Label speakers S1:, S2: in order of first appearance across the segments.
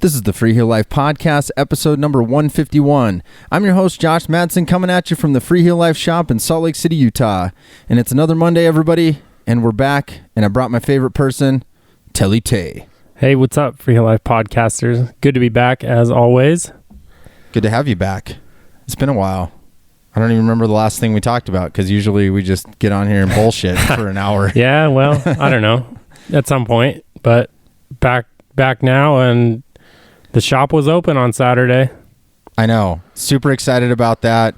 S1: This is the Freeheel Life Podcast, episode number 151. I'm your host, Josh Madsen, coming at you from the Freeheel Life shop in Salt Lake City, Utah. And it's another Monday, everybody, and we're back, and I brought my favorite person, Telly Tay.
S2: Hey, what's up, Freeheel Life podcasters? Good to be back, as always.
S1: Good to have you back. It's been a while. I don't even remember the last thing we talked about, because usually we just get on here and bullshit for an hour.
S2: Yeah, well, I don't know, at some point, but back now, and the shop was open on Saturday.
S1: I know. Super excited about that.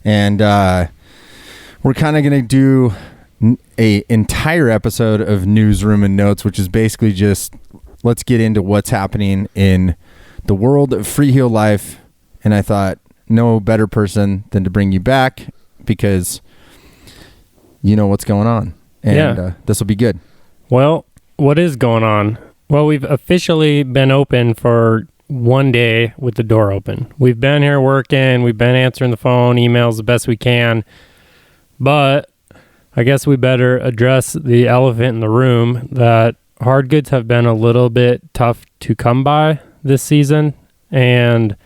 S1: And we're kind of going to do an entire episode of Newsroom and Notes, which is basically just let's get into what's happening in the world of Freeheel Life. And I thought no better person than to bring you back because you know what's going on. And this will be good.
S2: Well, what is going on? Well, we've officially been open for one day with the door open. We've been here working. We've been answering the phone, emails the best we can. But I guess we better address the elephant in the room that hard goods have been a little bit tough to come by this season. And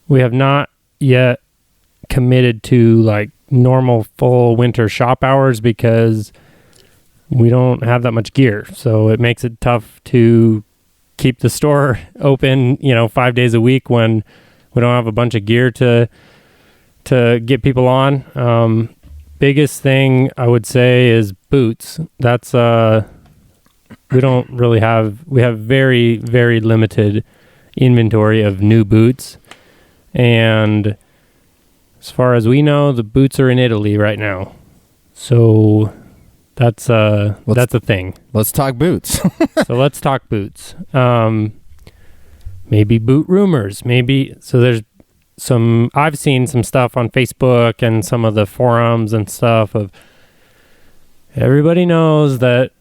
S2: we have not yet committed to like normal full winter shop hours because we don't have that much gear. So it makes it tough to keep the store open, 5 days a week when we don't have a bunch of gear to get people on. Biggest thing I would say is boots. That's we have very, very limited inventory of new boots. And as far as we know, the boots are in Italy right now. So that's a thing.
S1: Let's talk boots.
S2: So let's talk boots. Maybe boot rumors. There's I've seen some stuff on Facebook and some of the forums and stuff of everybody knows that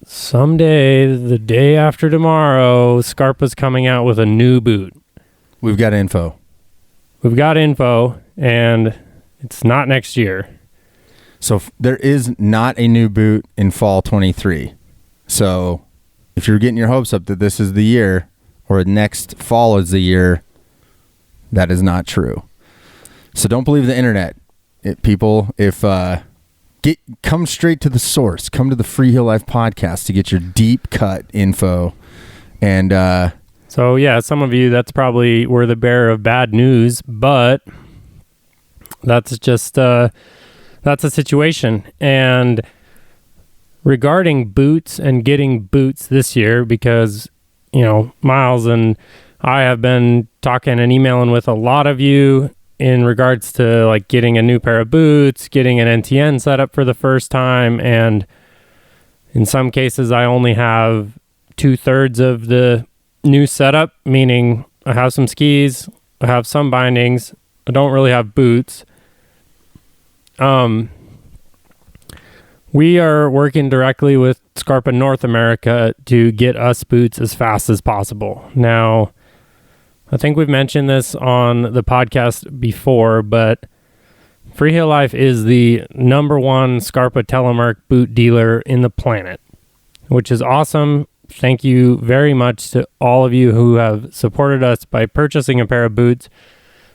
S2: someday, the day after tomorrow, Scarpa's coming out with a new boot.
S1: We've got info,
S2: and it's not next year.
S1: So there is not a new boot in fall 23. So if you're getting your hopes up that this is the year or next fall is the year, that is not true. So don't believe the internet. Come straight to the source. Come to the Freeheel Life podcast to get your deep cut info. And
S2: so yeah, some of you that's probably were the bearer of bad news, but that's just that's a situation. And regarding boots and getting boots this year, because, Miles and I have been talking and emailing with a lot of you in regards to like getting a new pair of boots, getting an NTN set up for the first time. And in some cases, I only have 2/3 of the new setup, meaning I have some skis, I have some bindings, I don't really have boots. We are working directly with Scarpa North America to get us boots as fast as possible. Now, I think we've mentioned this on the podcast before, but Freeheel Life is the number one Scarpa Telemark boot dealer in the planet, which is awesome. Thank you very much to all of you who have supported us by purchasing a pair of boots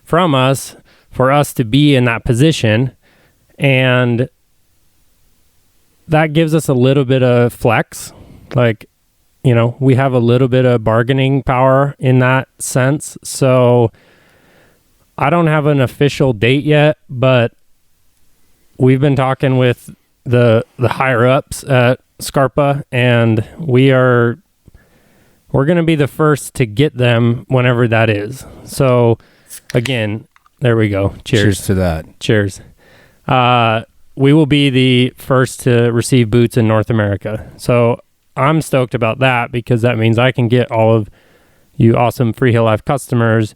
S2: from us for us to be in that position. And that gives us a little bit of flex. Like, we have a little bit of bargaining power in that sense. So I don't have an official date yet, but we've been talking with the higher ups at Scarpa, and we're going to be the first to get them whenever that is. So again, there we go.
S1: Cheers to that.
S2: Cheers. We will be the first to receive boots in North America. So I'm stoked about that because that means I can get all of you awesome Freeheel Life customers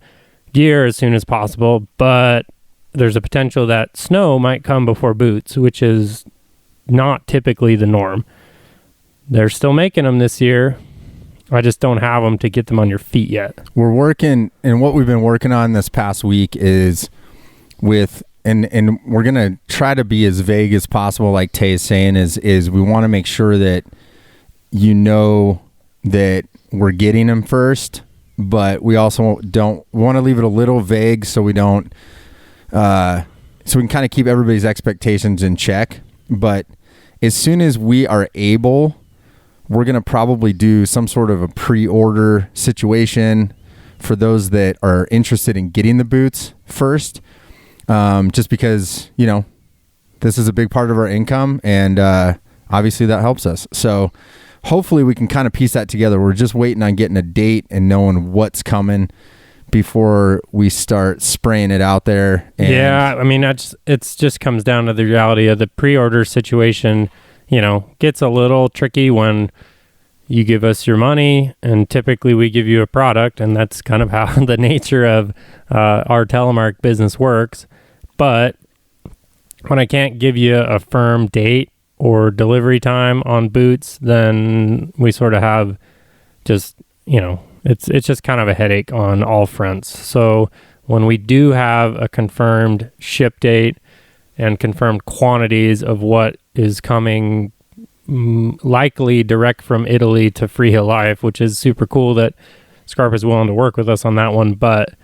S2: gear as soon as possible. But there's a potential that snow might come before boots, which is not typically the norm. They're still making them this year. I just don't have them to get them on your feet yet.
S1: We're working, and what we've been working on this past week is with... And we're going to try to be as vague as possible, like Tay is saying, is we want to make sure that that we're getting them first but we also don't want to leave it a little vague so we don't, so we can kind of keep everybody's expectations in check. But as soon as we are able, we're going to probably do some sort of a pre-order situation for those that are interested in getting the boots first. Just because, this is a big part of our income, and obviously that helps us. So hopefully we can kind of piece that together. We're just waiting on getting a date and knowing what's coming before we start spraying it out there. And
S2: it just comes down to the reality of the pre-order situation. Gets a little tricky when you give us your money, and typically we give you a product, and that's kind of how the nature of our Telemark business works. But when I can't give you a firm date or delivery time on boots, then we sort of have just, it's just kind of a headache on all fronts. So when we do have a confirmed ship date and confirmed quantities of what is coming, likely direct from Italy to Freeheel Life, which is super cool that Scarp is willing to work with us on that one. But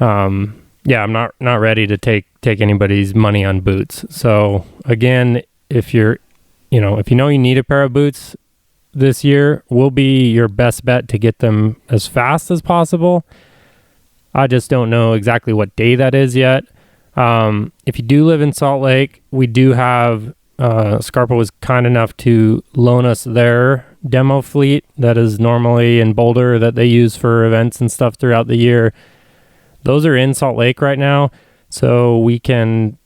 S2: I'm not ready to take anybody's money on boots. So again, if you need a pair of boots this year, we'll be your best bet to get them as fast as possible. I just don't know exactly what day that is yet. If you do live in Salt Lake, we do have Scarpa was kind enough to loan us their demo fleet that is normally in Boulder that they use for events and stuff throughout the year. Those are in Salt Lake right now, so we can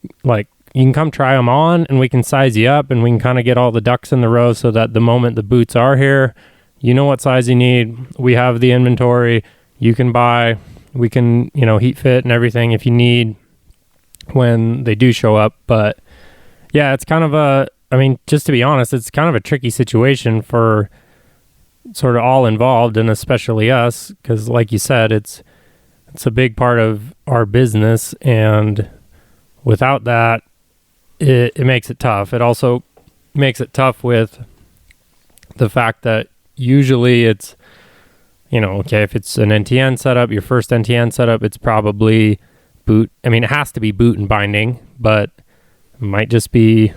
S2: you can come try them on, and we can size you up, and we can kind of get all the ducks in the row so that the moment the boots are here, you know what size you need. We have the inventory. You can buy. We can, heat fit and everything if you need when they do show up. But yeah, it's kind of just to be honest, it's kind of a tricky situation for sort of all involved, and especially us, because like you said, it's a big part of our business, and without that, it makes it tough. It also makes it tough with the fact that usually it's, if it's an NTN setup, your first NTN setup, it's probably boot. It has to be boot and binding, but it might just be,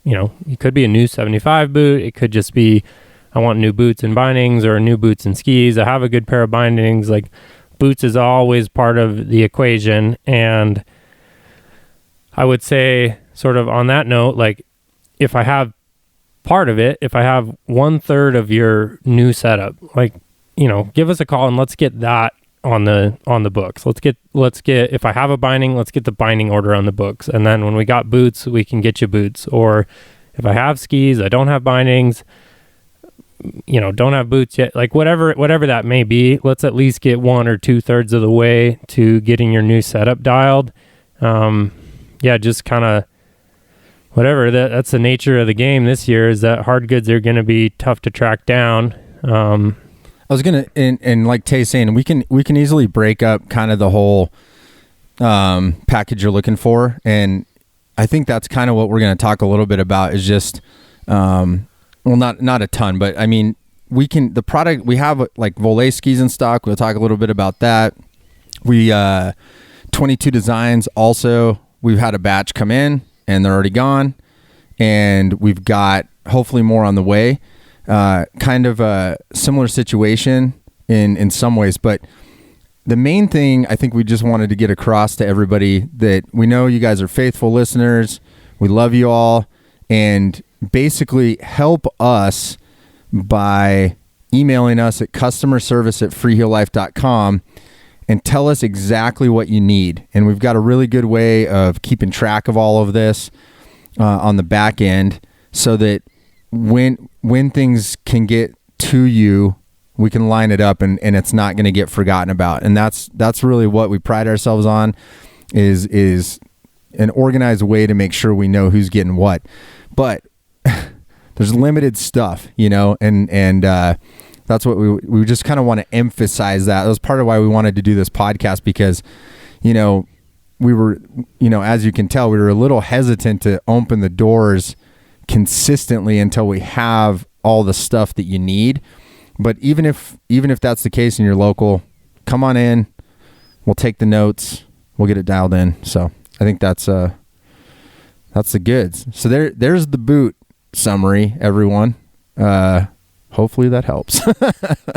S2: it could be a new 75 boot. It could just be, I want new boots and bindings, or new boots and skis. I have a good pair of bindings. Boots is always part of the equation. And I would say, sort of on that note, if I have part of it, if I have 1/3 of your new setup, give us a call and let's get that on the books. Let's get, if I have a binding, let's get the binding order on the books. And then when we got boots, we can get you boots. Or if I have skis, I don't have bindings, don't have boots yet, whatever that may be, let's at least get 1 or 2/3 of the way to getting your new setup dialed. Just kind of whatever. That's the nature of the game this year, is that hard goods are going to be tough to track down.
S1: I was gonna, and like Tay's saying, we can easily break up kind of the whole package you're looking for, and I think that's kind of what we're going to talk a little bit about. Is just, not a ton, but the product we have, like Volet skis in stock. We'll talk a little bit about that. We 22 designs also. We've had a batch come in, and they're already gone, and we've got hopefully more on the way. Kind of a similar situation in some ways, but the main thing I think we just wanted to get across to everybody, that we know you guys are faithful listeners. We love you all, and basically help us by emailing us at customerservice@freeheellife.com and tell us exactly what you need. And we've got a really good way of keeping track of all of this on the back end, so that when things can get to you, we can line it up and it's not going to get forgotten about. And that's really what we pride ourselves on, is an organized way to make sure we know who's getting what. But there's limited stuff, and that's what we just kind of want to emphasize. That was part of why we wanted to do this podcast, because, we were, as you can tell, we were a little hesitant to open the doors consistently until we have all the stuff that you need. But even if that's the case and you're local, come on in. We'll take the notes. We'll get it dialed in. So I think that's the goods. So there's the boot summary, everyone. Hopefully that helps.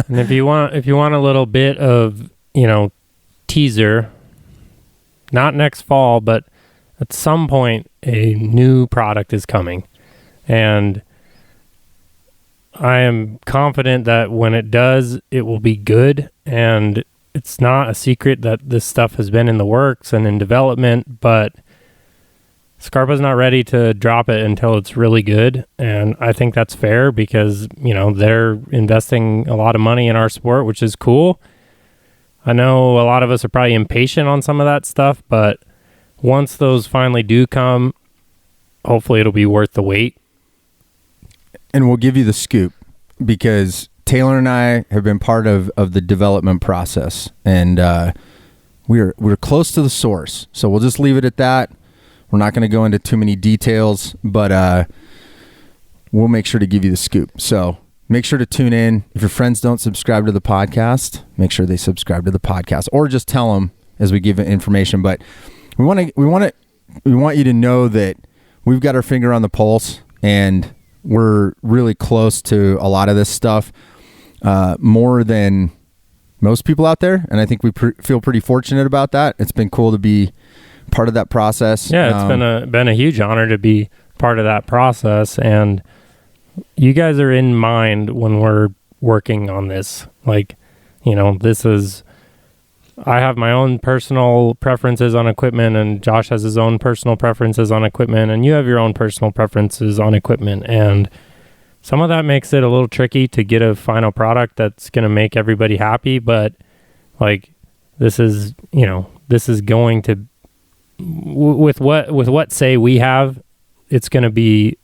S2: And if you want a little bit of, teaser, not next fall, but at some point a new product is coming. And I am confident that when it does, it will be good. And it's not a secret that this stuff has been in the works and in development, but Scarpa's not ready to drop it until it's really good. And I think that's fair because, they're investing a lot of money in our sport, which is cool. I know a lot of us are probably impatient on some of that stuff, but once those finally do come, hopefully it'll be worth the wait.
S1: And we'll give you the scoop because Taylor and I have been part of the development process, and we're close to the source. So we'll just leave it at that. We're not going to go into too many details, but we'll make sure to give you the scoop. So make sure to tune in. If your friends don't subscribe to the podcast, make sure they subscribe to the podcast, or just tell them as we give information. But we want you to know that we've got our finger on the pulse, and we're really close to a lot of this stuff, more than most people out there. And I think we feel pretty fortunate about that. It's been cool to be part of that process.
S2: Yeah, it's been a huge honor to be part of that process. And you guys are in mind when we're working on this. I have my own personal preferences on equipment, and Josh has his own personal preferences on equipment, and you have your own personal preferences on equipment. And some of that makes it a little tricky to get a final product that's going to make everybody happy. But this is going to, with what say we have, it's going to be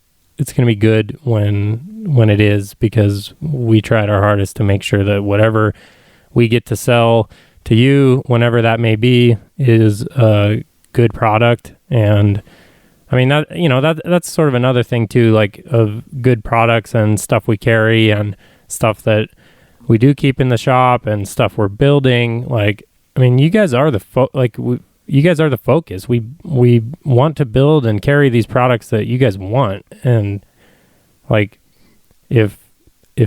S2: good when it is, because we tried our hardest to make sure that whatever we get to sell to you, whenever that may be, is a good product. And I mean, that's sort of another thing too, of good products and stuff we carry and stuff that we do keep in the shop and stuff we're building. You guys are you guys are the focus. We want to build and carry these products that you guys want. And if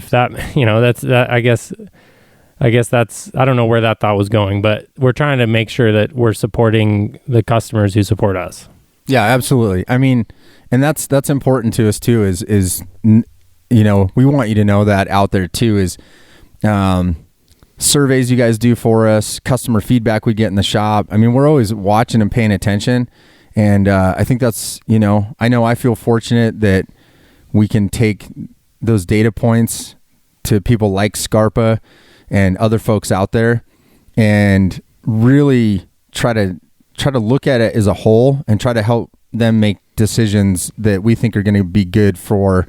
S2: that, that's that, I guess that's, I don't know where that thought was going, but we're trying to make sure that we're supporting the customers who support us.
S1: Yeah, absolutely. I mean, and that's important to us too, is we want you to know that out there too, is surveys you guys do for us, customer feedback we get in the shop. I mean, we're always watching and paying attention. And I think that's, I know I feel fortunate that we can take those data points to people like Scarpa and other folks out there and really try to look at it as a whole and try to help them make decisions that we think are going to be good for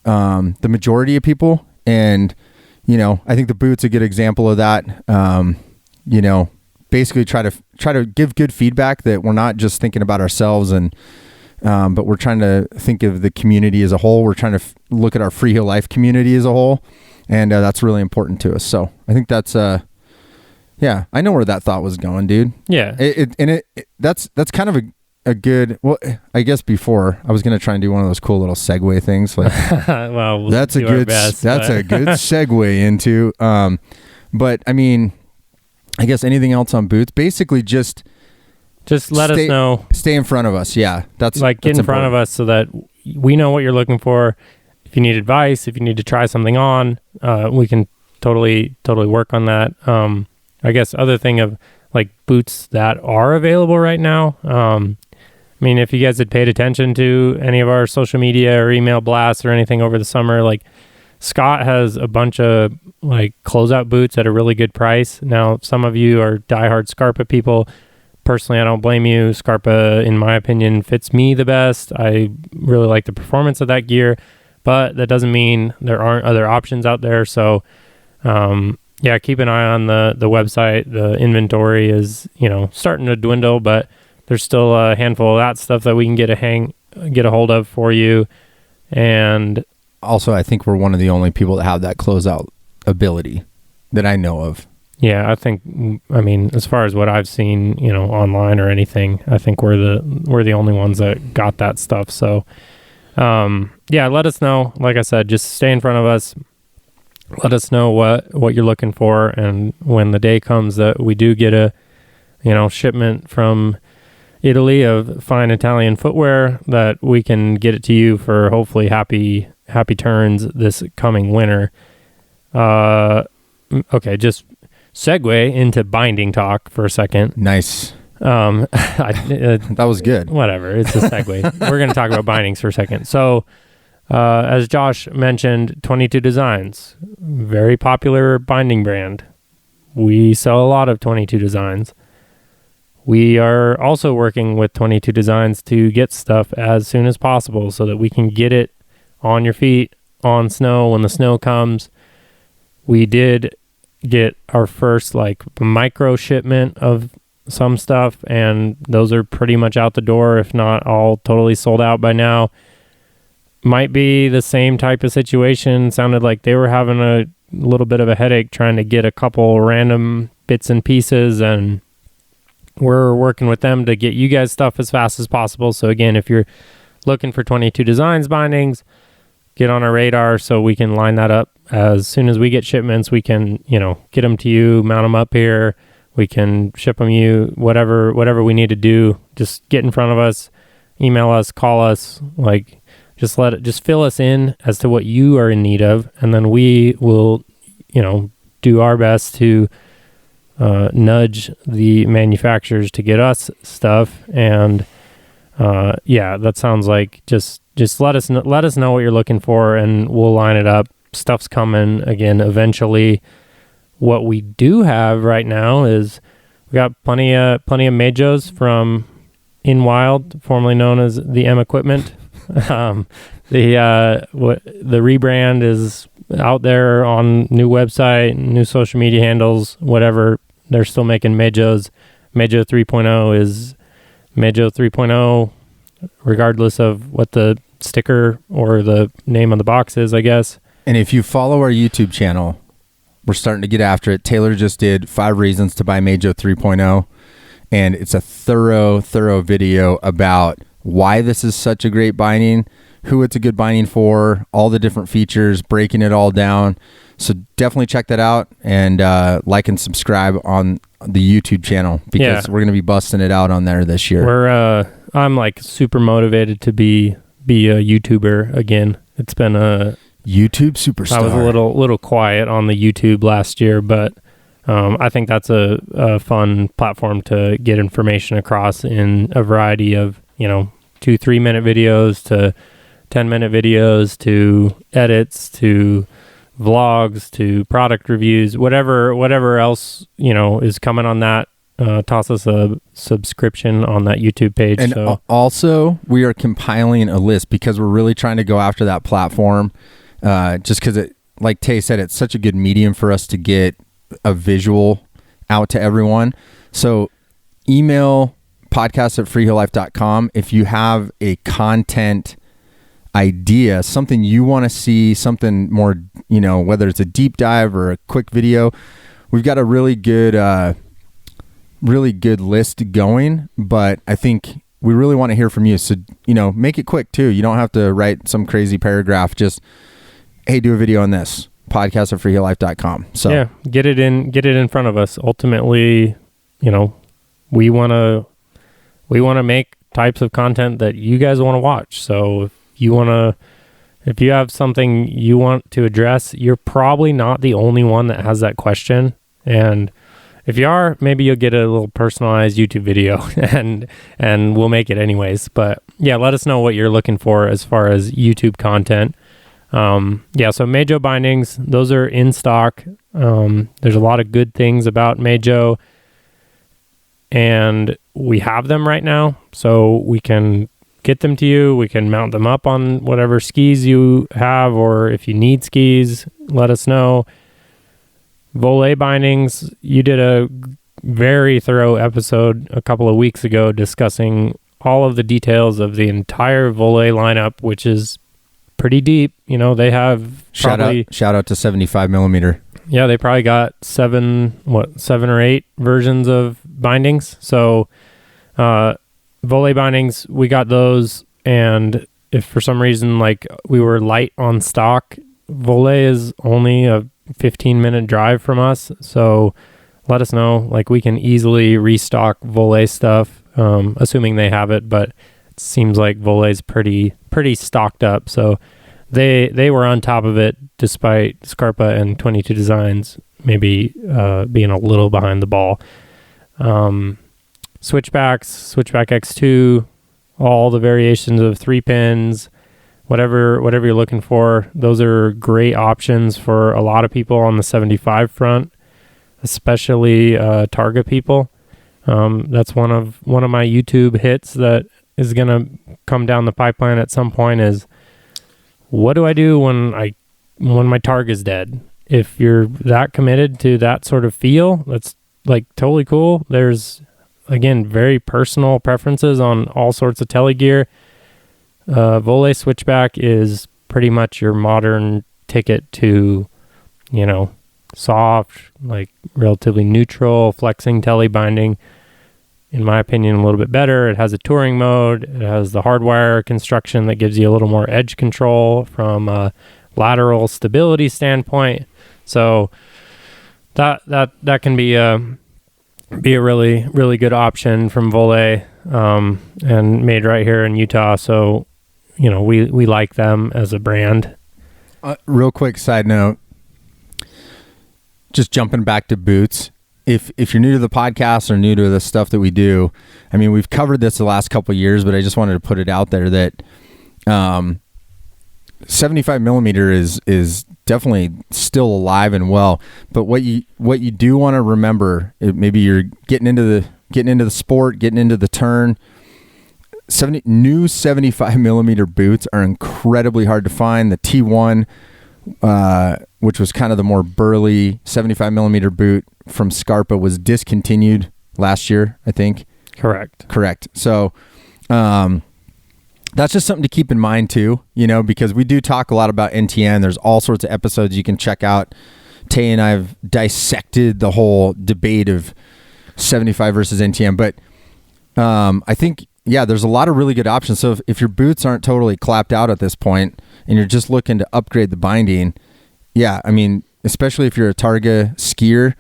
S1: the majority of people. And, I think the boot's a good example of that. Basically try to give good feedback that we're not just thinking about ourselves, and but we're trying to think of the community as a whole. We're trying to look at our Freeheel Life community as a whole. And that's really important to us. So I think that's, I know where that thought was going, dude.
S2: Yeah.
S1: That's kind of a good, well, I guess before I was going to try and do one of those cool little segue things.
S2: Well,
S1: that's a good segue into, but I mean, I guess anything else on boots, basically just
S2: let us know.
S1: Stay in front of us. Yeah.
S2: Get in front of us so that we know what you're looking for. If you need advice, if you need to try something on, we can totally work on that. I guess other thing of boots that are available right now. If you guys had paid attention to any of our social media or email blasts or anything over the summer, Scott has a bunch of closeout boots at a really good price. Now, some of you are diehard Scarpa people. Personally, I don't blame you. Scarpa, in my opinion, fits me the best. I really like the performance of that gear. But that doesn't mean there aren't other options out there. So, keep an eye on the website. The inventory is, starting to dwindle, but there's still a handful of that stuff that we can get a hold of for you. And
S1: also, I think we're one of the only people that have that closeout ability that I know of.
S2: Yeah, I mean, as far as what I've seen, online or anything, I think we're the only ones that got that stuff. So, yeah, let us know. Like I said, just stay in front of us. Let us know what you're looking for, and when the day comes that we do get a, shipment from Italy of fine Italian footwear, that we can get it to you for hopefully happy turns this coming winter. Okay, just segue into binding talk for a second.
S1: Nice.
S2: That
S1: was good.
S2: Whatever, it's a segue. We're going to talk about bindings for a second. So, as Josh mentioned, 22 Designs, very popular binding brand. We sell a lot of 22 Designs. We are also working with 22 Designs to get stuff as soon as possible so that we can get it on your feet on snow when the snow comes. We did get our first micro shipment of some stuff, and those are pretty much out the door, if not all totally sold out by now. Might be the same type of situation. Sounded like they were having a little bit of a headache trying to get a couple random bits and pieces, and we're working with them to get you guys stuff as fast as possible. So again, if you're looking for 22 Designs bindings, get on our radar so we can line that up. As soon as we get shipments, we can, get them to you, mount them up here. We can ship them you, whatever we need to do. Just get in front of us, email us, call us, just fill us in as to what you are in need of. And then we will, do our best to nudge the manufacturers to get us stuff. And yeah, that sounds like just let us know what you're looking for, and we'll line it up. Stuff's coming again eventually. What we do have right now is we got plenty of Majos from In Wild, formerly known as the M Equipment. The rebrand is out there on new website, new social media handles, whatever. They're still making Majos. Majo 3.0 is Majo 3.0, regardless of what the sticker or the name on the box is, I guess.
S1: And if you follow our YouTube channel, we're starting to get after it. Taylor just did 5 reasons to buy Majo 3.0, and it's a thorough video about why this is such a great binding, who it's a good binding for, all the different features, breaking it all down. So definitely check that out, and like and subscribe on the YouTube channel, because we're going to be busting it out on there this year.
S2: I'm super motivated to be a YouTuber again. It's been a
S1: YouTube superstar.
S2: I was a little quiet on the YouTube last year, but I think that's a fun platform to get information across in a variety of 2-3 minute videos to 10-minute videos to edits to vlogs to product reviews, whatever else is coming on that. Toss us a subscription on that YouTube page.
S1: And also, we are compiling a list because we're really trying to go after that platform. Just because it, like Tay said, it's such a good medium for us to get a visual out to everyone. So email podcast@freeheellife.com if you have a content idea, something you want to see, something more, whether it's a deep dive or a quick video. We've got a really good list going, but I think we really want to hear from you. So, make it quick too. You don't have to write some crazy paragraph. Just, hey, do a video on this. podcast@freeheellife.com. So
S2: yeah, get it in front of us. Ultimately, we want to make types of content that you guys want to watch. So if you have something you want to address, you're probably not the only one that has that question. And if you are, maybe you'll get a little personalized YouTube video and we'll make it anyways. But yeah, let us know what you're looking for as far as YouTube content. So Majo bindings, those are in stock. There's a lot of good things about Majo, and we have them right now, so we can get them to you. We can mount them up on whatever skis you have, or if you need skis, let us know. Volet bindings, you did a very thorough episode a couple of weeks ago discussing all of the details of the entire Volet lineup, which is pretty deep. They have
S1: shout out to 75 millimeter.
S2: Yeah, they probably got 7 or 8 versions of bindings. So Volley bindings, we got those, and if for some reason like we were light on stock, Volley is only a 15-minute drive from us, so let us know. Like, we can easily restock Volley stuff, assuming they have it, but it seems like Volley's pretty stocked up, so they were on top of it despite Scarpa and 22 Designs maybe being a little behind the ball. Switchbacks, Switchback X2, all the variations of 3 pins, whatever you're looking for, those are great options for a lot of people on the 75 front, especially Targa people. That's one of my YouTube hits that is gonna come down the pipeline at some point. Is what do I do when my Targa is dead? If you're that committed to that sort of feel, that's like totally cool. There's, again, very personal preferences on all sorts of tele gear. Volley Switchback is pretty much your modern ticket to, soft, like relatively neutral, flexing tele binding. In my opinion, a little bit better. It has a touring mode. It has the hardwire construction that gives you a little more edge control from a lateral stability standpoint. So that can be a really, really good option from Volley, and made right here in Utah. So, we like them as a brand.
S1: Real quick side note, just jumping back to boots. If you're new to the podcast or new to the stuff that we do, I mean, we've covered this the last couple of years, but I just wanted to put it out there that 75 millimeter is definitely still alive and well. But what you do want to remember, maybe you're getting into the sport, getting into the turn. New 75 millimeter boots are incredibly hard to find. The T1, which was kind of the more burly 75 millimeter boot from Scarpa, was discontinued last year, I think. Correct. So that's just something to keep in mind too, because we do talk a lot about NTN. There's all sorts of episodes you can check out. Tay and I have dissected the whole debate of 75 versus NTN, but I think, there's a lot of really good options. So if your boots aren't totally clapped out at this point and you're just looking to upgrade the binding, I mean, especially if you're a Targa skier,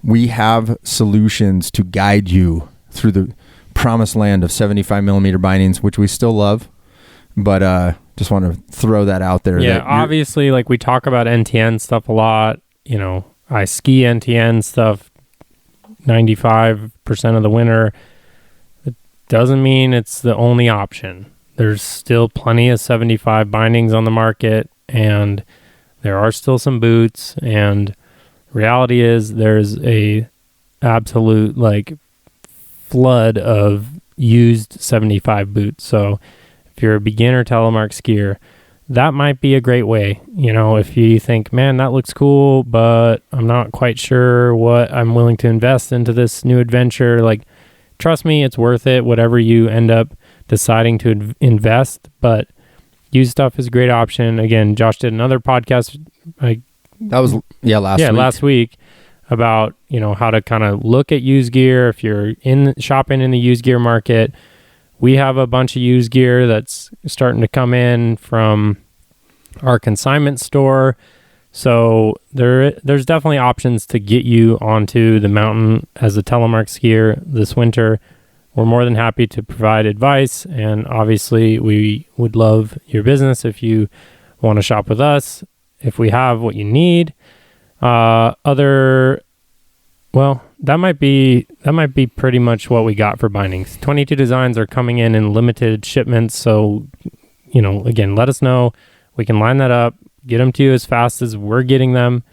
S1: we have solutions to guide you through the promised land of 75 millimeter bindings, which we still love, but just want to throw that out there.
S2: Yeah, obviously, like, we talk about NTN stuff a lot. I ski NTN stuff 95% of the winter. It doesn't mean it's the only option. There's still plenty of 75 bindings on the market, and there are still some boots, and reality is there's a absolute flood of used 75 boots. So if you're a beginner Telemark skier, that might be a great way. If you think, man, that looks cool, but I'm not quite sure what I'm willing to invest into this new adventure, trust me, it's worth it, whatever you end up deciding to invest. But used stuff is a great option. Again, Josh did another podcast last week about how to kind of look at used gear if you're shopping in the used gear market. We have a bunch of used gear that's starting to come in from our consignment store, so there's definitely options to get you onto the mountain as a Telemark skier this winter. We're more than happy to provide advice, and obviously we would love your business if you want to shop with us, if we have what you need. That might be pretty much what we got for bindings. 22 Designs are coming in limited shipments, so again, let us know. We can line that up, get them to you as fast as we're getting them.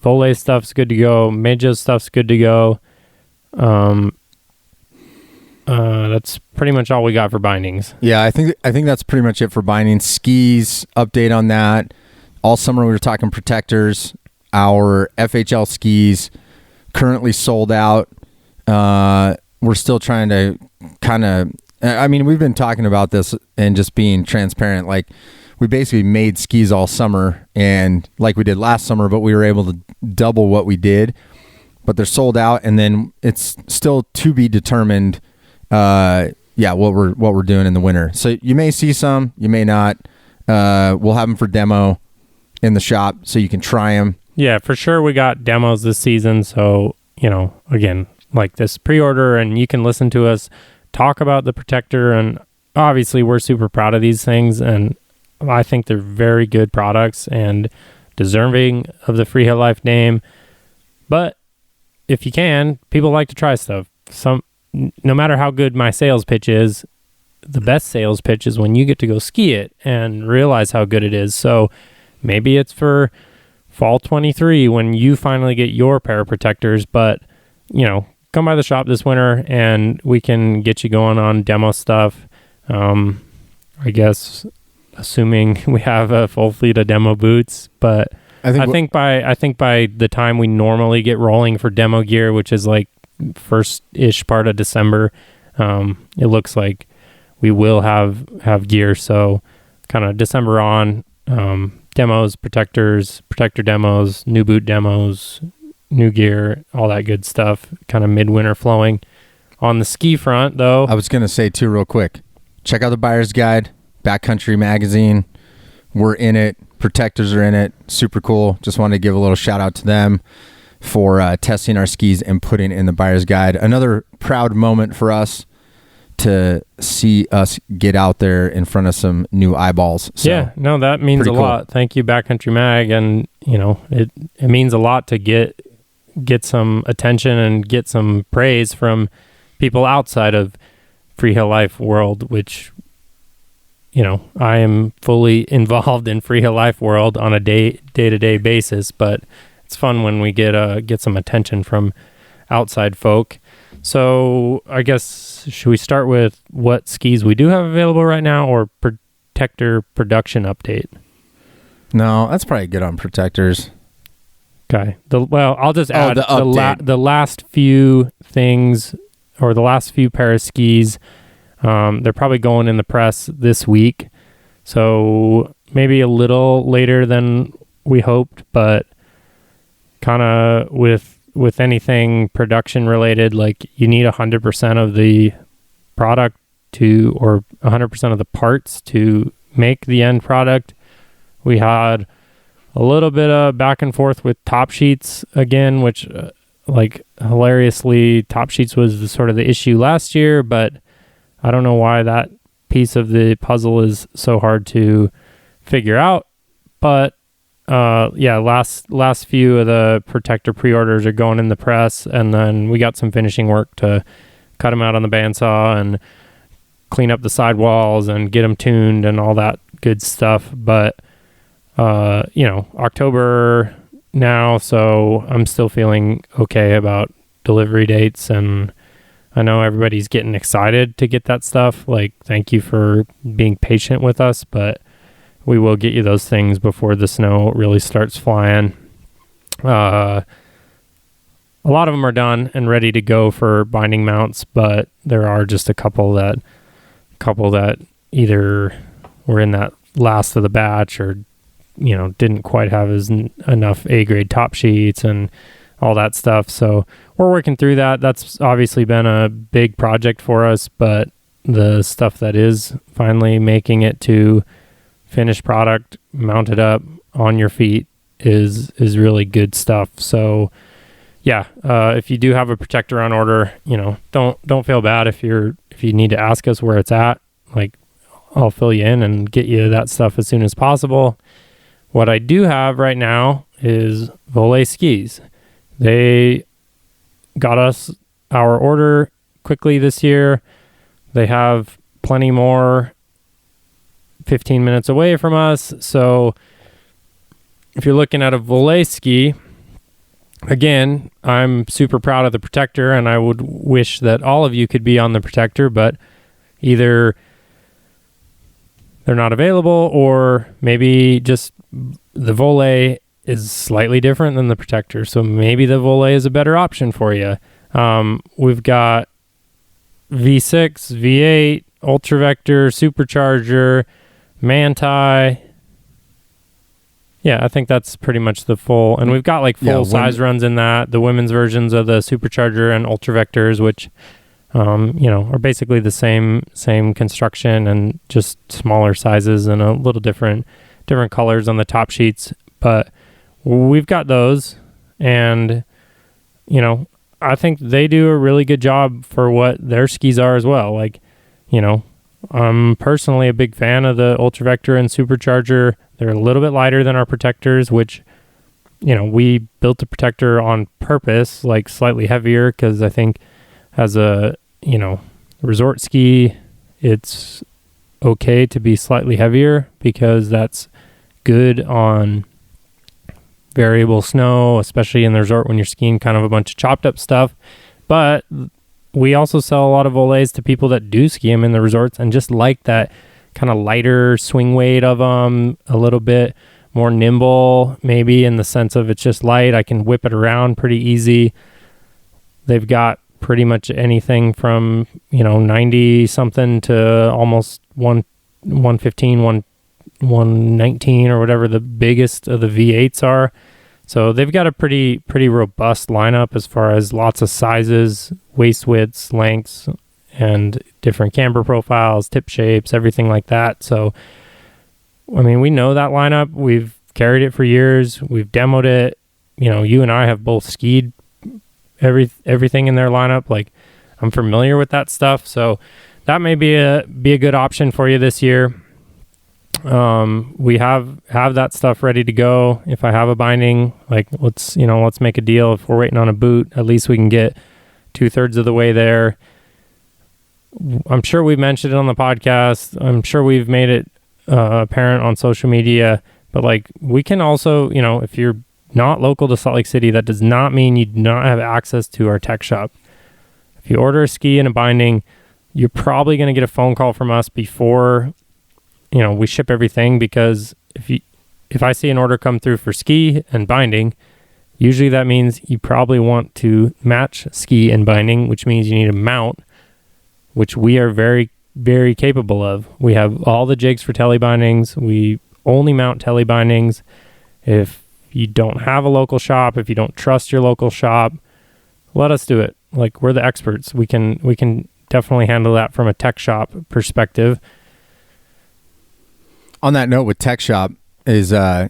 S2: Volley stuff's good to go. Meja stuff's good to go. That's pretty much all we got for bindings.
S1: Yeah, I think that's pretty much it for bindings. Skis, update on that. All summer we were talking protectors. Our FHL skis currently sold out. We're still trying to we've been talking about this and just being transparent. we basically made skis all summer, and like we did last summer, but we were able to double what we did. But they're sold out, and then it's still to be determined. What we're doing in the winter. So you may see some, you may not. We'll have them for demo in the shop, so you can try them.
S2: Yeah, for sure. We got demos this season, so again, like this pre-order, and you can listen to us talk about the Protector. And obviously, we're super proud of these things, and I think they're very good products and deserving of the Freeheel Life name. But if you can, people like to try stuff. No matter how good my sales pitch is, the best sales pitch is when you get to go ski it and realize how good it is. So maybe it's for fall 23 when you finally get your pair of Protectors, but come by the shop this winter and we can get you going on demo stuff. I guess assuming we have a full fleet of demo boots, but I think by the time we normally get rolling for demo gear, which is like first-ish part of December, it looks like we will have gear. So kind of December on, demos, Protectors, Protector demos, new boot demos, new gear, all that good stuff, kind of midwinter flowing. On the ski front, though,
S1: I was going to say too real quick, check out the Buyer's Guide, Backcountry Magazine. We're in it. Protectors are in it. Super cool. Just wanted to give a little shout out to them for testing our skis and putting in the Buyer's Guide. Another proud moment for us to see us get out there in front of some new eyeballs. So,
S2: yeah, no, that means a lot. Thank you, Backcountry Mag. And, it means a lot to get some attention and get some praise from people outside of Freeheel Life world, which I am fully involved in Freeheel Life world on a day-to-day basis, but it's fun when we get some attention from outside folk. So I guess, should we start with what skis we do have available right now, or Protector production update?
S1: No, that's probably good on Protectors.
S2: Okay. I'll just add
S1: the
S2: last few things, or the last few pair of skis. They're probably going in the press this week, so maybe a little later than we hoped, but kind of with anything production related, like you need 100% of the product or 100% of the parts to make the end product. We had a little bit of back and forth with top sheets again, which hilariously, top sheets was the issue last year, but I don't know why that piece of the puzzle is so hard to figure out. But last few of the Protector pre-orders are going in the press, and then we got some finishing work to cut them out on the bandsaw and clean up the sidewalls and get them tuned and all that good stuff. But October now, so I'm still feeling okay about delivery dates, and I know everybody's getting excited to get that stuff. Like, thank you for being patient with us, but we will get you those things before the snow really starts flying. A lot of them are done and ready to go for binding mounts, but there are just a couple that either were in that last of the batch or didn't quite have enough A-grade top sheets and all that stuff. So we're working through that. That's obviously been a big project for us, but the stuff that is finally making it to finished product, mounted up on your feet, is really good stuff. So if you do have a Protector on order, don't feel bad if you need to ask us where it's at. Like, I'll fill you in and get you that stuff as soon as possible. What I do have right now is Volet skis. They got us our order quickly this year. They have plenty more 15 minutes away from us. So if you're looking at a Volet ski, again, I'm super proud of the Protector, and I would wish that all of you could be on the Protector, but either they're not available, or maybe just the Volet is slightly different than the Protector. So maybe the Volet is a better option for you. We've got V6, V8, Ultravector, Supercharger, Manti, Yeah, I think that's pretty much the full, and we've got like full size runs in that. The women's versions of the Supercharger and Ultra Vectors, which are basically the same construction and just smaller sizes and a little different colors on the top sheets. But we've got those, and I think they do a really good job for what their skis are as well. Like, I'm personally a big fan of the Ultra Vector and Supercharger. They're a little bit lighter than our protectors, which, we built the protector on purpose, like slightly heavier, because I think as a, resort ski, it's okay to be slightly heavier because that's good on variable snow, especially in the resort when you're skiing kind of a bunch of chopped up stuff. But we also sell a lot of Olays to people that do ski them in the resorts and just like that kind of lighter swing weight of them, a little bit more nimble, maybe in the sense of it's just light. I can whip it around pretty easy. They've got pretty much anything from 90 something to almost 115, 119 or whatever the biggest of the V8s are. So they've got a pretty robust lineup as far as lots of sizes, waist widths, lengths, and different camber profiles, tip shapes, everything like that. So, I mean, we know that lineup. We've carried it for years. We've demoed it. You and I have both skied everything in their lineup. Like, I'm familiar with that stuff. So that may be a good option for you this year. We have that stuff ready to go. If I have a binding, like let's make a deal. If we're waiting on a boot, at least we can get 2/3 of the way there. I'm sure we've mentioned it on the podcast. I'm sure we've made it apparent on social media, but like we can also, if you're not local to Salt Lake City, that does not mean you do not have access to our tech shop. If you order a ski and a binding, you're probably going to get a phone call from us before we ship everything, because if I see an order come through for ski and binding, usually that means you probably want to match ski and binding, which means you need a mount, which we are very, very capable of. We have all the jigs for tele bindings. We only mount tele bindings. If you don't have a local shop, if you don't trust your local shop, let us do it. Like, we're the experts. We can definitely handle that from a tech shop perspective.
S1: On that note with tech shop is, to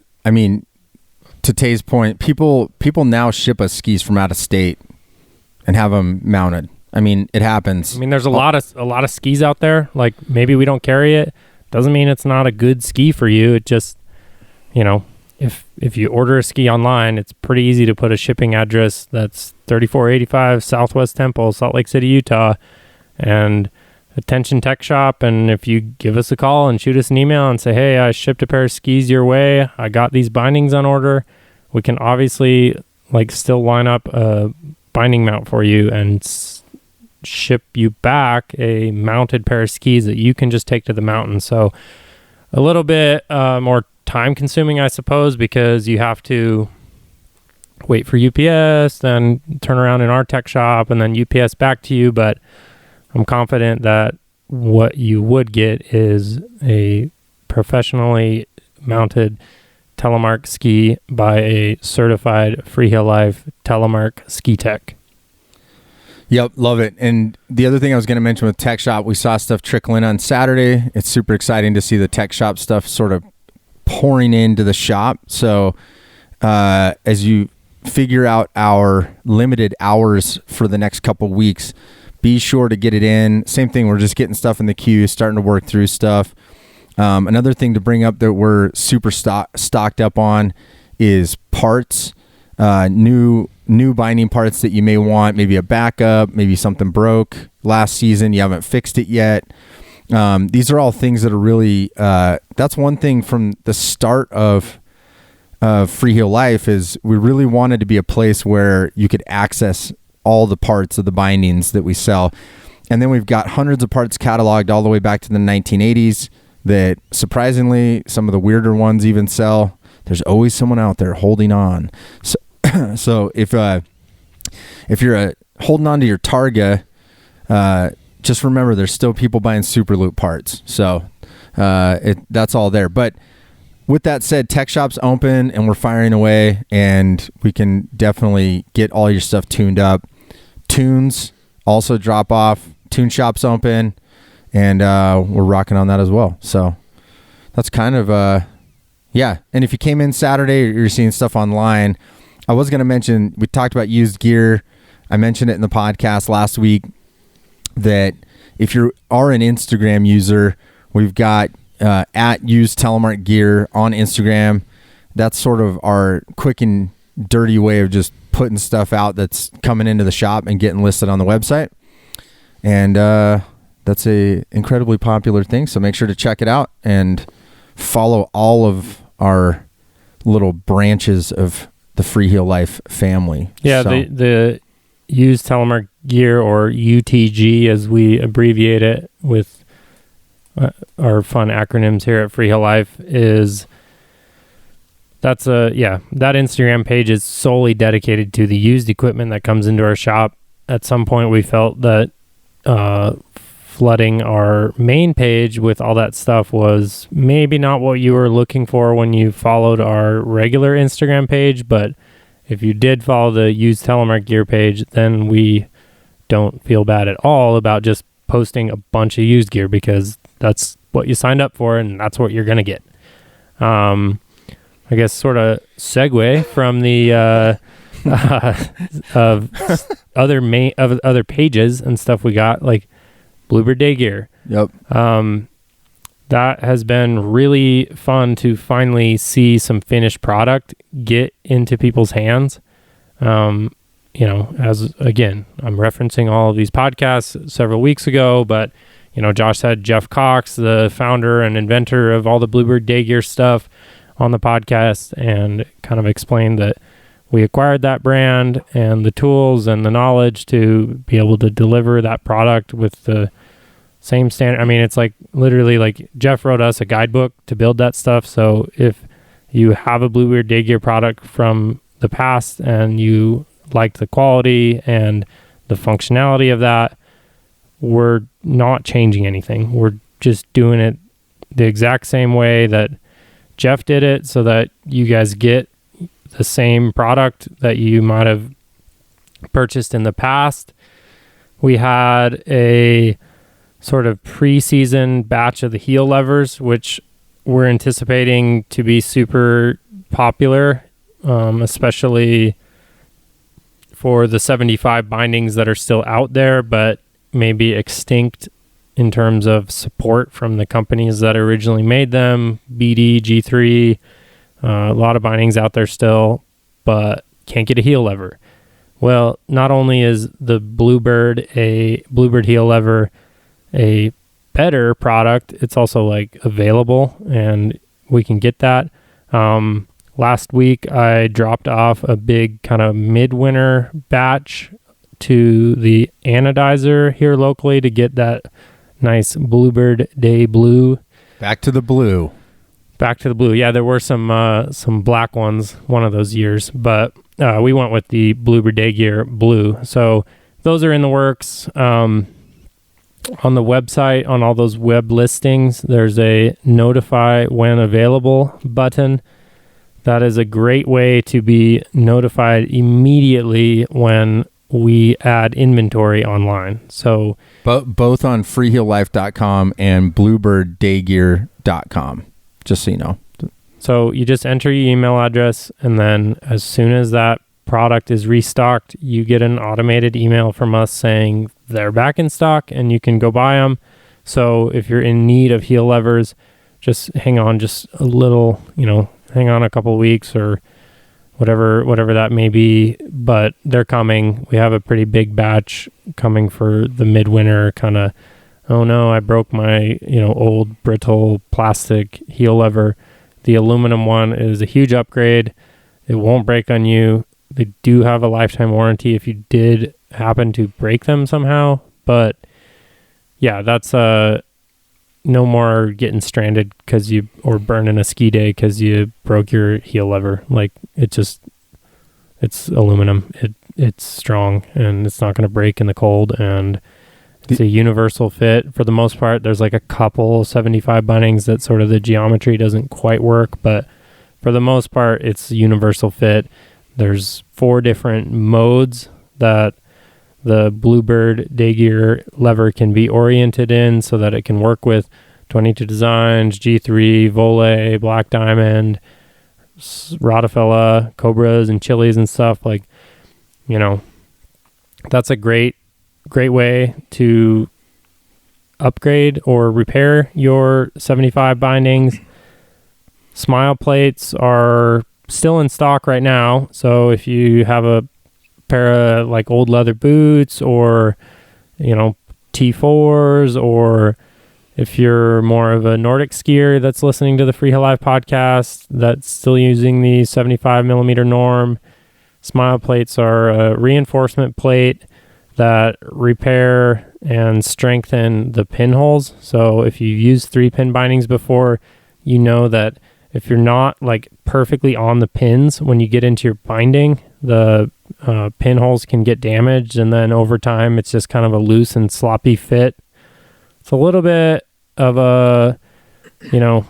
S1: Tay's point, people now ship us skis from out of state and have them mounted. I mean, it happens.
S2: There's a lot of skis out there. Like, maybe we don't carry it. Doesn't mean it's not a good ski for you. It just, if you order a ski online, it's pretty easy to put a shipping address that's 3485 Southwest Temple, Salt Lake City, Utah, and attention tech shop. And if you give us a call and shoot us an email and say, hey, I shipped a pair of skis your way, I got these bindings on order, we can obviously still line up a binding mount for you and ship you back a mounted pair of skis that you can just take to the mountain. So a little bit more time consuming, I suppose, because you have to wait for UPS, then turn around in our tech shop, and then UPS back to you. But I'm confident that what you would get is a professionally mounted Telemark ski by a certified Freeheel Life Telemark ski tech.
S1: Yep, love it. And the other thing I was going to mention with tech shop, we saw stuff trickle in on Saturday. It's super exciting to see the tech shop stuff sort of pouring into the shop. So as you figure out our limited hours for the next couple weeks, be sure to get it in. Same thing, we're just getting stuff in the queue, starting to work through stuff. Another thing to bring up that we're super stocked up on is parts, new binding parts that you may want, maybe a backup, maybe something broke last season, you haven't fixed it yet. These are all things that are really, that's one thing from the start of Freeheel Life is we really wanted to be a place where you could access all the parts of the bindings that we sell. And then we've got hundreds of parts cataloged all the way back to the 1980s that surprisingly some of the weirder ones even sell. There's always someone out there holding on. So if you're holding on to your Targa, just remember there's still people buying Super Loop parts. So that's all there. But with that said, tech shop's open and we're firing away, and we can definitely get all your stuff tuned up. Tunes also drop off. Tune shop's open, and we're rocking on that as well. So that's kind of yeah. And if you came in Saturday or you're seeing stuff online, I was going to mention, we talked about used gear. I mentioned it in the podcast last week that if you are an Instagram user, we've got at used Telemark gear on Instagram. That's sort of our quick and dirty way of just putting stuff out that's coming into the shop and getting listed on the website. And that's a incredibly popular thing. So make sure to check it out and follow all of our little branches of the Freeheel Life family.
S2: Yeah,
S1: so,
S2: the used Telemark gear, or UTG as we abbreviate it with our fun acronyms here at Freeheel Life, that Instagram page is solely dedicated to the used equipment that comes into our shop. At some point we felt that flooding our main page with all that stuff was maybe not what you were looking for when you followed our regular Instagram page, but if you did follow the used Telemark gear page, then we don't feel bad at all about just posting a bunch of used gear, because that's what you signed up for and that's what you're going to get. I guess sort of segue from the of other pages and stuff we got, like Bluebird Day Gear.
S1: Yep.
S2: That has been really fun to finally see some finished product get into people's hands. As again, I'm referencing all of these podcasts several weeks ago, but Josh had Jeff Cox, the founder and inventor of all the Bluebird Day Gear stuff, on the podcast, and kind of explained that we acquired that brand and the tools and the knowledge to be able to deliver that product with the same standard. I mean, it's like literally like Jeff wrote us a guidebook to build that stuff. So if you have a Bluebird Day Gear product from the past and you liked the quality and the functionality of that, we're not changing anything. We're just doing it the exact same way that Jeff did it, so that you guys get the same product that you might have purchased in the past. We had a sort of pre-season batch of the heel levers, which we're anticipating to be super popular, especially for the 75 bindings that are still out there, but maybe extinct in terms of support from the companies that originally made them. BD, G3, a lot of bindings out there still, but can't get a heel lever. Well, not only is the Bluebird heel lever a better product, it's also like available and we can get that. Last week I dropped off a big kind of midwinter batch to the anodizer here locally to get that nice Bluebird Day blue.
S1: Back to the blue.
S2: Yeah, there were some black ones one of those years, but we went with the Bluebird Day Gear blue. So those are in the works. On the website, on all those web listings, there's a notify when available button. That is a great way to be notified immediately when we add inventory online. So
S1: both on freeheellife.com and bluebirddaygear.com, just so you know.
S2: So you just enter your email address, and then as soon as that product is restocked, you get an automated email from us saying they're back in stock and you can go buy them. So if you're in need of heel levers, just hang on just a little, hang on a couple of weeks or whatever that may be, but they're coming. We have a pretty big batch coming for the midwinter kind of, oh no, I broke my, old brittle plastic heel lever. The aluminum one is a huge upgrade. It won't break on you. They do have a lifetime warranty if you did happen to break them somehow, but yeah, that's no more getting stranded or burning a ski day because you broke your heel lever. Like it's aluminum. It's strong and it's not going to break in the cold, and It's a universal fit for the most part. There's like a couple 75 bindings that sort of the geometry doesn't quite work, but for the most part, it's a universal fit. There's 4 different modes that the Bluebird day gear lever can be oriented in so that it can work with 22 Designs, G3, Volley, Black Diamond, Rotafella, Cobras, and Chili's and stuff. Like, you know, that's a great way to upgrade or repair your 75 bindings. Smile plates are still in stock right now, so if you have a pair of like old leather boots or, you know, T4s, or if you're more of a Nordic skier that's listening to the Freeheel Life podcast that's still using the 75 millimeter norm, smile plates are a reinforcement plate that repair and strengthen the pinholes. So if you used 3-pin bindings before, you know that if you're not like perfectly on the pins when you get into your binding, the pinholes can get damaged, and then over time it's just kind of a loose and sloppy fit. It's a little bit of a, you know,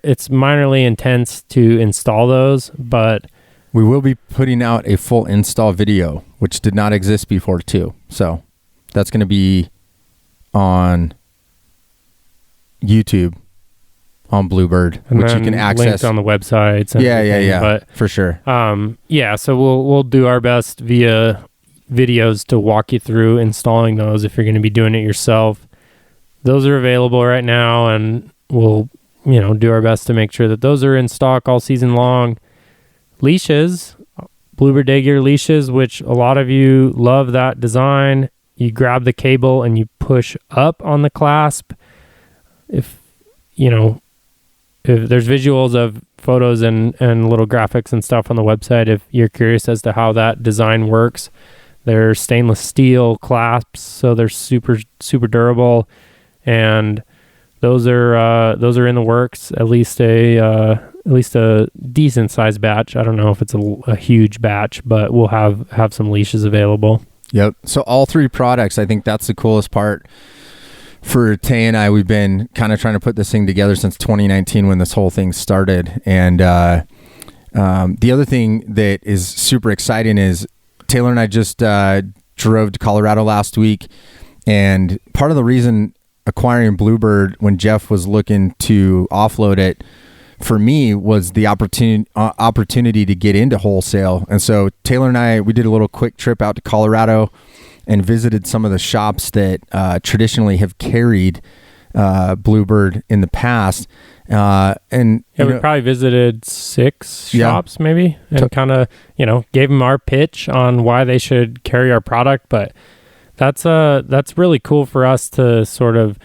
S2: it's minorly intense to install those, but
S1: we will be putting out a full install video, which did not exist before too. So that's going to be on YouTube on Bluebird,
S2: and
S1: which you can access
S2: linked on the websites. And
S1: yeah,
S2: but
S1: for sure.
S2: So we'll do our best via videos to walk you through installing those if you're going to be doing it yourself. Those are available right now, and we'll, you know, do our best to make sure that those are in stock all season long. Leashes, Bluebird day gear leashes, which a lot of you love that design. You grab the cable and you push up on the clasp. If there's visuals of photos and little graphics and stuff on the website, if you're curious as to how that design works, they're stainless steel clasps, so they're super, super durable. And those are in the works. At least a decent sized batch. I don't know if it's a huge batch, but we'll have some leashes available.
S1: Yep. So all 3 products, I think that's the coolest part for Tay and I. We've been kind of trying to put this thing together since 2019 when this whole thing started. And the other thing that is super exciting is Taylor and I just drove to Colorado last week, and part of the reason acquiring Bluebird when Jeff was looking to offload it for me was the opportunity to get into wholesale. And so Taylor and I, we did a little quick trip out to Colorado and visited some of the shops that traditionally have carried Bluebird in the past. And
S2: we probably visited 6 shops maybe, and kind of, you know, gave them our pitch on why they should carry our product. But that's really cool for us to sort of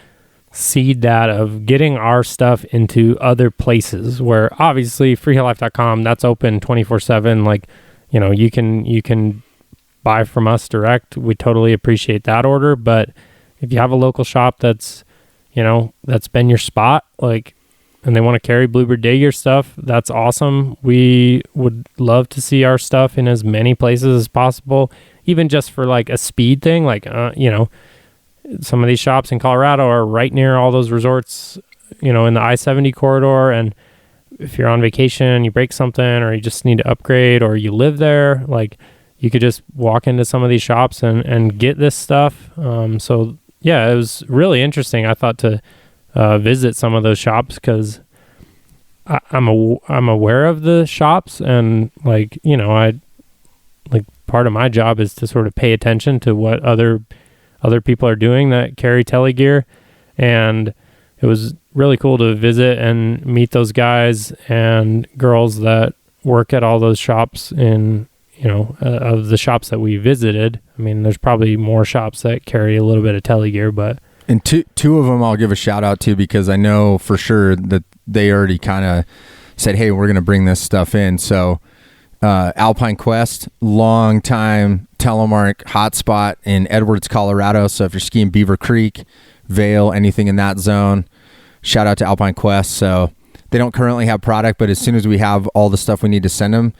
S2: seed that of getting our stuff into other places where obviously freeheellife.com, that's open 24/7. Like, you know, you can buy from us direct. We totally appreciate that order. But if you have a local shop that's, you know, that's been your spot, like, and they want to carry Bluebird day gear stuff, that's awesome. We would love to see our stuff in as many places as possible, even just for like a speed thing. Like, you know, some of these shops in Colorado are right near all those resorts, you know, in the I-70 corridor. And if you're on vacation, you break something, or you just need to upgrade, or you live there, like, you could just walk into some of these shops and get this stuff. So yeah, it was really interesting. I thought to visit some of those shops, because I'm aware of the shops, and like, you know, part of my job is to sort of pay attention to what other people are doing that carry telegear. And it was really cool to visit and meet those guys and girls that work at all those shops in, you know, of the shops that we visited. I mean, there's probably more shops that carry a little bit of telegear, but.
S1: And two of them I'll give a shout out to, because I know for sure that they already kind of said, hey, we're going to bring this stuff in. So Alpine Quest, long time Telemark hotspot in Edwards, Colorado. So if you're skiing Beaver Creek, Vail, anything in that zone, shout out to Alpine Quest. So they don't currently have product, but as soon as we have all the stuff we need to send them,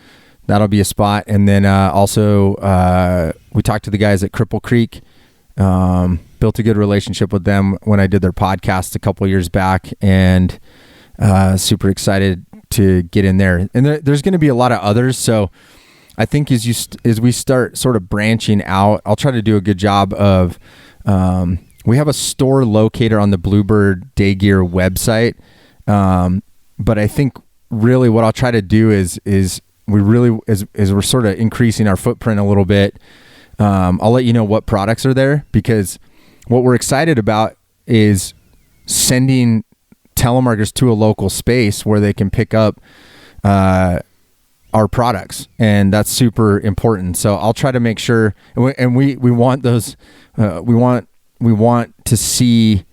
S1: that'll be a spot. And then also we talked to the guys at Cripple Creek. built a good relationship with them when I did their podcast a couple years back, and super excited to get in there. And there's going to be a lot of others. So I think as we start sort of branching out, I'll try to do a good job of, we have a store locator on the Bluebird Day Gear website. But I think really what I'll try to do is we really, as we're sort of increasing our footprint a little bit, I'll let you know what products are there, because what we're excited about is sending telemarketers to a local space where they can pick up our products, and that's super important. So I'll try to make sure, and we want those, we want to see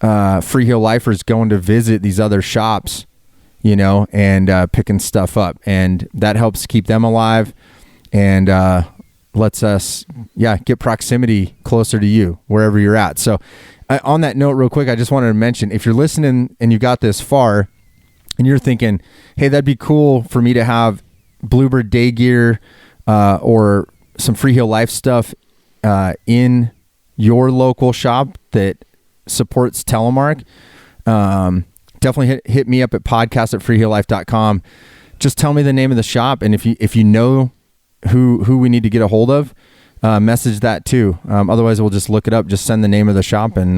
S1: Freeheel Lifers going to visit these other shops, and picking stuff up, and that helps keep them alive, and lets us get proximity closer to you wherever you're at. So on that note, real quick, I just wanted to mention, if you're listening and you got this far and you're thinking, hey, that'd be cool for me to have Bluebird Day Gear or some Freeheel Life stuff in your local shop that supports Telemark, definitely hit me up at podcast@freeheellife.com. Just tell me the name of the shop, and if you know who we need to get a hold of, message that too. Otherwise, we'll just look it up. Just send the name of the shop, and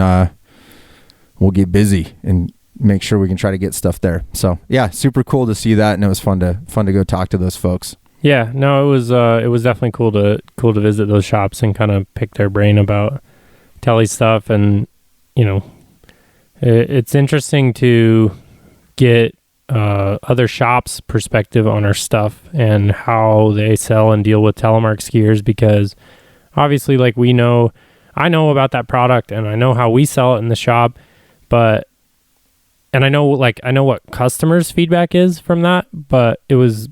S1: we'll get busy and make sure we can try to get stuff there. So yeah, super cool to see that, and it was fun to go talk to those folks.
S2: Yeah, no, it was definitely cool to visit those shops and kind of pick their brain about tele stuff, and it's interesting to get other shops' perspective on our stuff and how they sell and deal with Telemark skiers, because obviously, like, I know about that product and I know how we sell it in the shop, and I know what customers' feedback is from that, but it was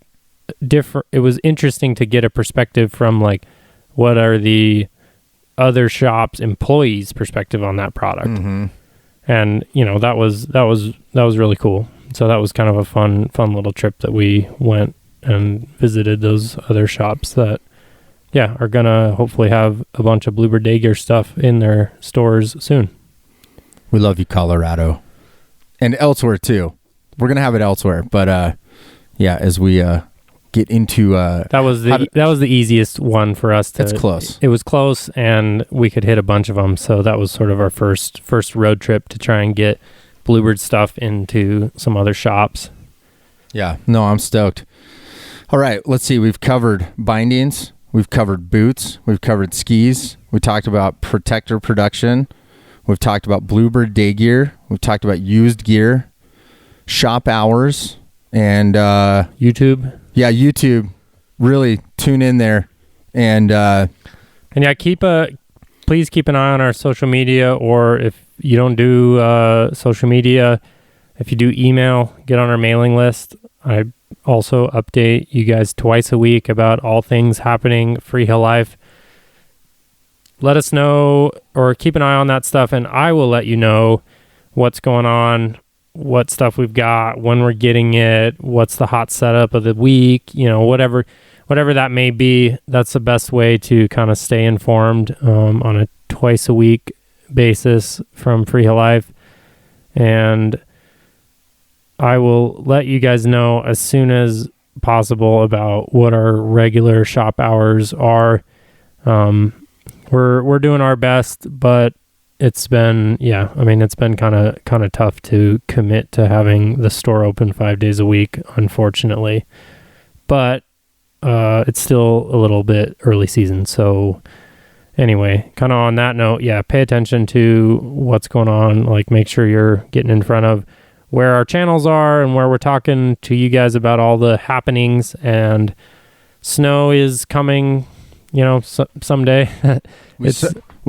S2: different. It was interesting to get a perspective from, like, what are the other shops' employees' perspective on that product. Mm-hmm. And that was really cool. So that was kind of a fun little trip that we went and visited those other shops that are gonna hopefully have a bunch of Bluebird Day Gear stuff in their stores soon.
S1: We love you, Colorado, and elsewhere too. We're gonna have it elsewhere, but as we get into
S2: that was the easiest one for us to.
S1: It's close.
S2: It was close, and we could hit a bunch of them. So that was sort of our first road trip to try and get Bluebird stuff into some other shops.
S1: Yeah, no, I'm stoked. All right, let's see. We've covered bindings. We've covered boots. We've covered skis. We talked about protector production. We've talked about Bluebird Day Gear. We've talked about used gear, shop hours, and
S2: YouTube.
S1: Yeah, YouTube. Really tune in there, and yeah, please keep an eye on our social media, or if you don't do social media, if you do email, get on our mailing list. I also update you guys twice a week about all things happening Freeheel Life. Let us know, or keep an eye on that stuff, and I will let you know what's going on, what stuff we've got, when we're getting it, what's the hot setup of the week, whatever that may be. That's the best way to kind of stay informed on a twice a week basis from Freeheel Life. And I will let you guys know as soon as possible about what our regular shop hours are. We're doing our best, but it's been kind of tough to commit to having the store open 5 days a week, unfortunately. But it's still a little bit early season. So anyway, kind of on that note, pay attention to what's going on. Like, make sure you're getting in front of where our channels are and where we're talking to you guys about all the happenings. And snow is coming, someday.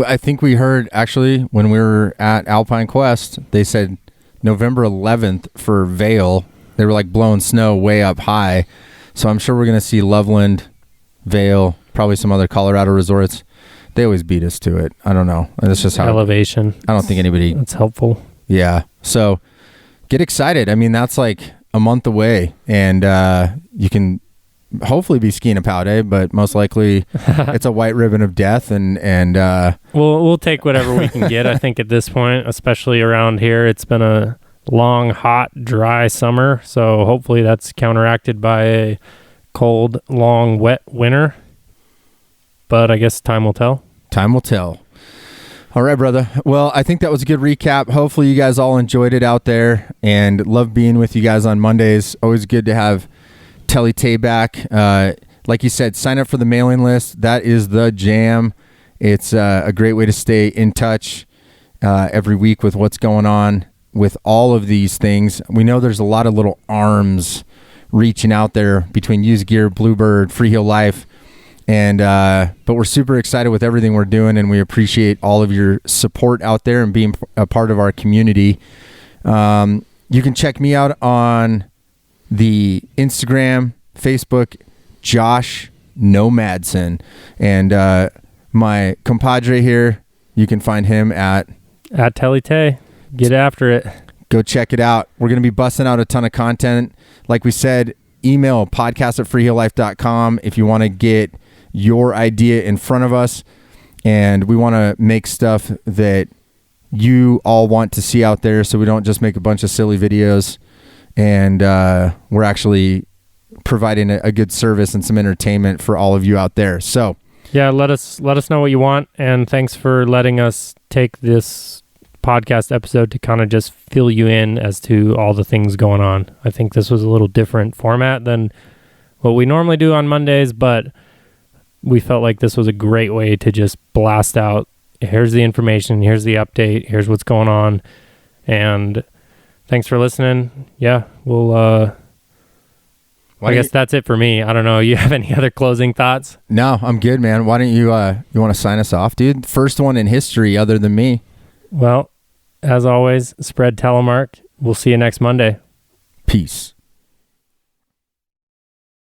S1: I think we heard, actually, when we were at Alpine Quest, they said November 11th for Vail. They were like blowing snow way up high. So I'm sure we're going to see Loveland, Vail, probably some other Colorado resorts. They always beat us to it. I don't know. That's just how
S2: elevation.
S1: I don't think anybody.
S2: That's helpful.
S1: Yeah. So get excited. I mean, that's like a month away, and you can hopefully be skiing a pow day, but most likely it's a white ribbon of death. And
S2: we'll take whatever we can get. I think at this point, especially around here, it's been a long, hot, dry summer. So hopefully that's counteracted by a cold, long, wet winter. But I guess time will tell.
S1: Time will tell. All right, brother. Well, I think that was a good recap. Hopefully you guys all enjoyed it out there and love being with you guys on Mondays. Always good to have Telly Tay back. Like you said, sign up for the mailing list. That is the jam. It's a great way to stay in touch every week with what's going on with all of these things. We know there's a lot of little arms reaching out there between Used Gear, Bluebird, Freeheel Life. And but we're super excited with everything we're doing, and we appreciate all of your support out there and being a part of our community. You can check me out on the Instagram, Facebook, Josh Nomadson, and my compadre here, you can find him at
S2: Telly Tay. Get after it.
S1: Go check it out. We're going to be busting out a ton of content. Like we said, email podcast@freeheellife.com if you want to get your idea in front of us, and we want to make stuff that you all want to see out there, so we don't just make a bunch of silly videos, and we're actually providing a good service and some entertainment for all of you out there. So
S2: yeah, let us know what you want, and thanks for letting us take this podcast episode to kind of just fill you in as to all the things going on. I think this was a little different format than what we normally do on Mondays, but we felt like this was a great way to just blast out, here's the information, here's the update, here's what's going on. And thanks for listening. Yeah, we'll I guess that's it for me. I don't know. You have any other closing thoughts?
S1: No, I'm good, man. Why don't you you want to sign us off, dude? First one in history other than me.
S2: Well, as always, spread Telemark. We'll see you next Monday.
S1: Peace.